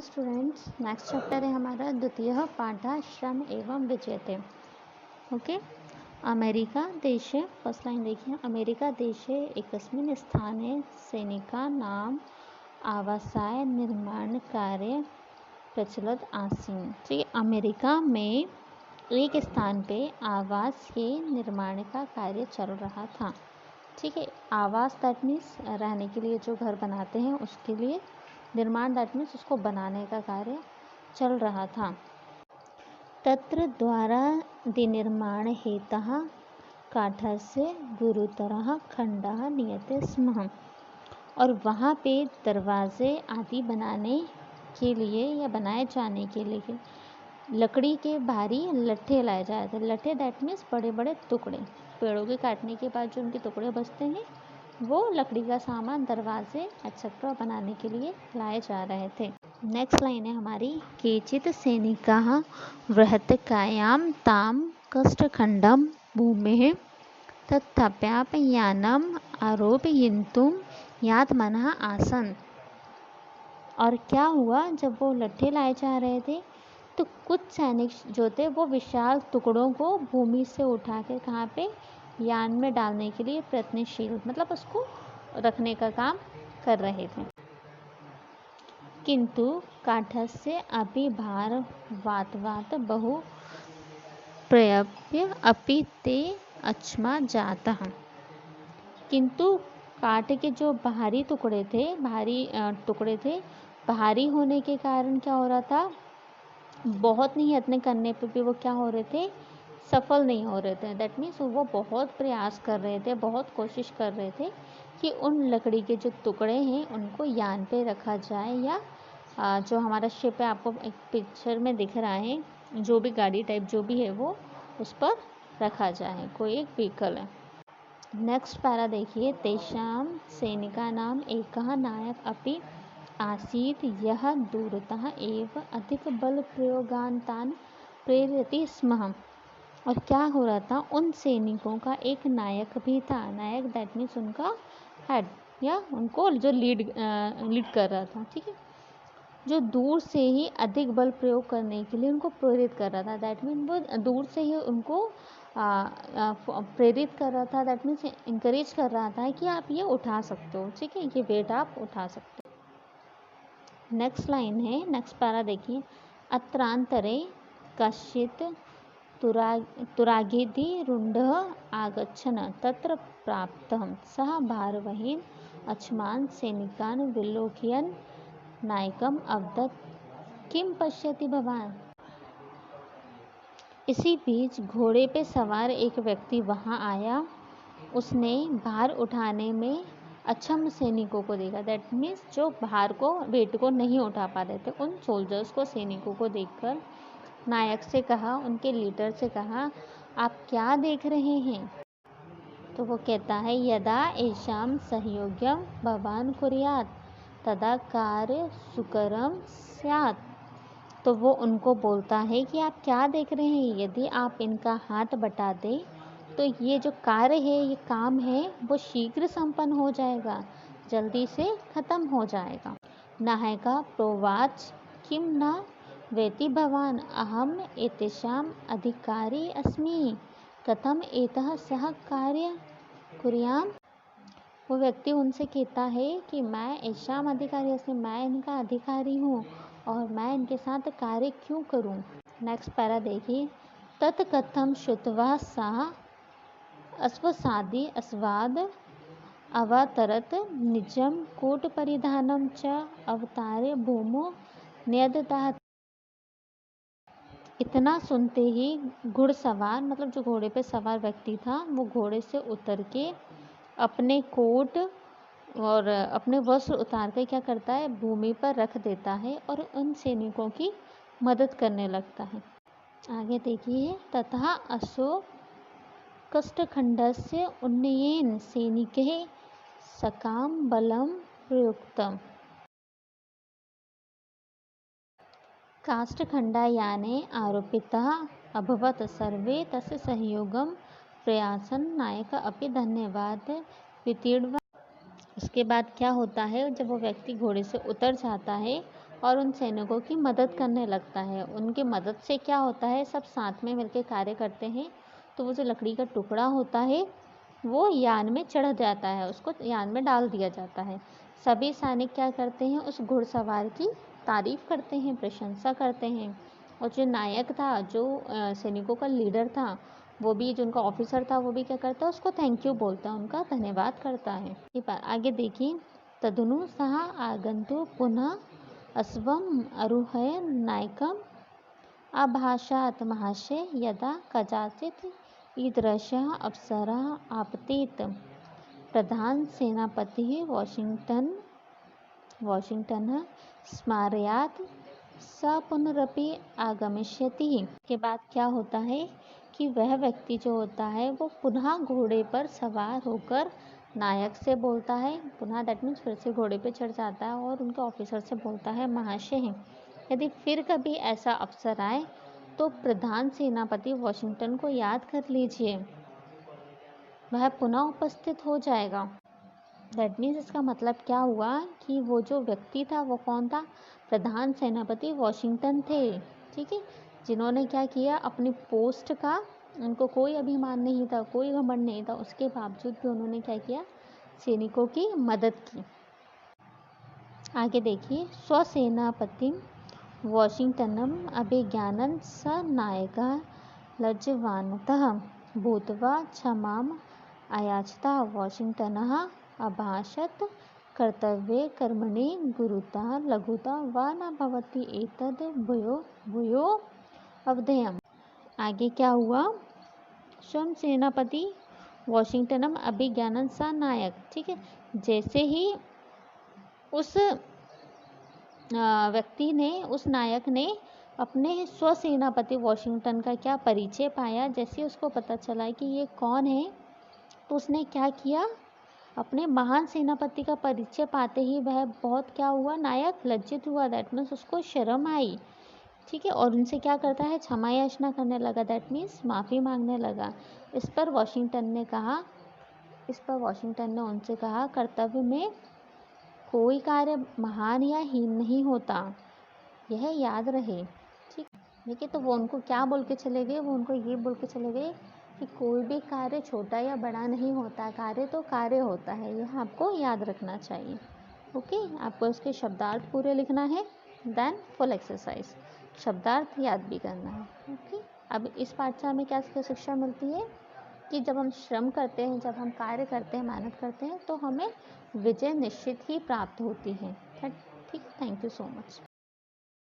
Students, next chapter है हमारा द्वितीय पाठ श्रम एवं विजेते। ओके, अमेरिका देशे, फर्स्ट लाइन देखिए, अमेरिका देशे एकस्मिन् स्थाने सैनिका नाम आवासाय निर्माण कार्य प्रचलित आसीन। ठीक है, अमेरिका में एक स्थान पे आवास के निर्माण का कार्य चल रहा था। ठीक है, आवास दैट मीन्स रहने के लिए जो घर बनाते हैं उसके लिए, निर्माण दैट मीन्स उसको बनाने का कार्य चल रहा था। तत्र द्वारा निर्माण हेतः काठस्य गुरुतरः खंडः नियते स्म। और वहाँ पे दरवाजे आदि बनाने के लिए या बनाए जाने के लिए लकड़ी के भारी लट्ठे लाए जाते थे। लट्ठे दैट मीन्स बड़े बड़े टुकड़े, पेड़ों के काटने के बाद जो उनके टुकड़े बचते हैं वो लकड़ी का सामान, दरवाजे एक्सेट्रा बनाने के लिए लाए जा रहे थे। नेक्स्ट लाइन है हमारी, केचित् सैनिकाः बृहत्कायां तां काष्ठखण्डं भूमेः तत्थाप्यापयानम् आरोपयितुं यातमनः आसन्। और क्या हुआ, जब वो लट्ठे लाए जा रहे थे तो कुछ सैनिक जो थे वो विशाल टुकड़ों को भूमि से उठा के कहाँ पे, यान में डालने के लिए प्रयत्नशील, मतलब उसको रखने का काम कर रहे थे। किंतु काठस्य अपि भारवात् बहु प्रयप्य अपि ते अचमा जातः। किंतु काठ के जो भारी टुकड़े थे, भारी होने के कारण क्या हो रहा था, बहुत नहीं यत्न करने पर भी वो क्या हो रहे थे, सफल नहीं हो रहे थे। दैट मीन्स वो बहुत प्रयास कर रहे थे, बहुत कोशिश कर रहे थे कि उन लकड़ी के जो टुकड़े हैं उनको यान पे रखा जाए, या जो हमारा शिप है, आपको एक पिक्चर में दिख रहा है, जो भी गाड़ी टाइप जो भी है वो उस पर रखा जाए, कोई एक व्हीकल है। नेक्स्ट पैरा देखिए, तेषां सैनिकानां एकः नायक अपि आसीत् यः दूरतः एव अधिक बल प्रयोगान्तान् प्रेरयति स्म। और क्या हो रहा था, उन सैनिकों का एक नायक भी था। नायक दैट मीन्स उनका हेड, या उनको जो लीड कर रहा था। ठीक है, जो दूर से ही अधिक बल प्रयोग करने के लिए उनको प्रेरित कर रहा था। दैट मीन्स वो दूर से ही उनको प्रेरित कर रहा था। दैट मीन्स इंकरेज कर रहा था कि आप ये उठा सकते हो। ठीक है, ये वेट आप उठा सकते हो। नेक्स्ट लाइन है, नेक्स्ट पैरा देखिए, अत्रांतरे कश्चित् तुरागेति रूढः आगच्छन् तत्र प्राप्तः सः भारवहीन् अचमान् सैनिकान् विलोकयन् नायकम् अवदत्, किं पश्यति भवान्। इसी बीच घोड़े पे सवार एक व्यक्ति वहां आया। उसने भार उठाने में अक्षम सैनिकों को देखा। दैट मीन्स जो भार को, वेट को नहीं उठा पा रहे थे, उन सोल्जर्स को, सैनिकों को देखकर नायक से कहा, उनके लीडर से कहा, आप क्या देख रहे हैं। तो वो कहता है, यदा एषां सहयोग्यं भवान् कुर्यात् तदा कार्य सुकरं स्यात्। तो वो उनको बोलता है कि आप क्या देख रहे हैं, यदि आप इनका हाथ बटा दें तो ये जो कार्य है, ये काम है, वो शीघ्र संपन्न हो जाएगा, जल्दी से ख़त्म हो जाएगा। नायका प्रोवाच, किम न वेति भवान, अहम एतेषाम् अधिकारी अस्मि, कथम एतः सह कार्य कुर्याम। वो व्यक्ति उनसे कहता है कि मैं एषाम अधिकारी अस्मि, मैं इनका अधिकारी हूँ और मैं इनके साथ कार्य क्यों करूं। नेक्स्ट पैरा देखिए, तत्कथम श्रुत्वा सा अश्वसादि अस्वाद अवतरत निजम कोट परिधानम च अवतार्य भूमो न्यददात। इतना सुनते ही घुड़सवार, मतलब जो घोड़े पे सवार व्यक्ति था, वो घोड़े से उतर के अपने कोट और अपने वस्त्र उतार कर क्या करता है, भूमि पर रख देता है और उन सैनिकों की मदद करने लगता है। आगे देखिए, तथा असो काष्ठखण्डस्य उन्नयेन सैनिकैः सकाम बलं प्रयुक्तम्। काष्ठखण्डयाने आरोपितः अभवत्, सर्वे तस्य सहयोगं प्रयासन् नायक अपि धन्यवाद वितीर्णवा। उसके बाद क्या होता है, जब वो व्यक्ति घोड़े से उतर जाता है और उन सैनिकों की मदद करने लगता है। उनकी मदद से क्या होता है, सब साथ में मिलकर कार्य करते हैं, तो वो जो लकड़ी का टुकड़ा होता है वो यान में चढ़ जाता है, उसको यान में डाल दिया जाता है। सभी सैनिक क्या करते हैं, उस घुड़सवार की तारीफ करते हैं, प्रशंसा करते हैं। और जो नायक था, जो सैनिकों का लीडर था, वो भी, जो उनका ऑफिसर था, वो भी क्या करता है, उसको थैंक यू बोलता है, उनका धन्यवाद करता है। आगे देखिए, तदनु सह आगन्तु पुनः अस्वम आरुह्य नायकम अभाषात महर्षे यदा कदाचित् ईदृशः अवसरः आपतेत् प्रधान सेनापतिः वाशिंगटन स्मारयात् स पुनरपि आगमिष्यति। के बाद क्या होता है कि वह व्यक्ति जो होता है वो पुनः घोड़े पर सवार होकर नायक से बोलता है, पुनः दैट मीन्स फिर से घोड़े पे चढ़ जाता है और उनके ऑफिसर से बोलता है, महाशय यदि फिर कभी ऐसा अवसर आए तो प्रधान सेनापति वाशिंगटन को याद कर लीजिए, वह पुनः उपस्थित हो जाएगा। दैट मीन्स इसका मतलब क्या हुआ कि वो जो व्यक्ति था वो कौन था, प्रधान सेनापति वाशिंगटन थे, ठीक है, जिन्होंने क्या किया, अपनी पोस्ट का उनको कोई अभिमान नहीं था, कोई घमंड नहीं था, उसके बावजूद भी उन्होंने क्या किया, सैनिकों की मदद की। आगे देखिए, स्वसेनापति वाशिंगटनम अभिज्ञानं स नायकः लज्जवानतः भूत्वा क्षमाम् अयाचत। वाशिंगटनः अभाषत कर्तव्ये कर्मणि गुरुता लघुता वा न भवति एतद् भूयो अवधेयम्। आगे क्या हुआ, स्वयं सेनापति वाशिंगटनम अभिज्ञानं स नायक, ठीक है, जैसे ही उस व्यक्ति ने, उस नायक ने अपने स्वसेनापति वाशिंगटन का क्या परिचय पाया, जैसे उसको पता चला कि ये कौन है, तो उसने क्या किया, अपने महान सेनापति का परिचय पाते ही वह बहुत क्या हुआ, नायक लज्जित हुआ, दैट मीन्स उसको शर्म आई, ठीक है, और उनसे क्या करता है, क्षमा याचना करने लगा, दैट मीन्स माफ़ी मांगने लगा। इस पर वाशिंगटन ने उनसे कहा, कर्तव्य में कोई कार्य महान या हीन नहीं होता, यह याद रहे, ठीक है। तो वो उनको क्या बोल के चले गए, वो उनको ये बोल के चले गए कि कोई भी कार्य छोटा या बड़ा नहीं होता, कार्य तो कार्य होता है, यह आपको याद रखना चाहिए। ओके, आपको इसके शब्दार्थ पूरे लिखना है, देन फुल एक्सरसाइज, शब्दार्थ याद भी करना है। ओके, अब इस पाठ से हमें क्या शिक्षा मिलती है कि जब हम श्रम करते हैं, जब हम कार्य करते हैं, मेहनत करते हैं, तो हमें विजय निश्चित ही प्राप्त होती है। ठीक, थैंक यू सो मच।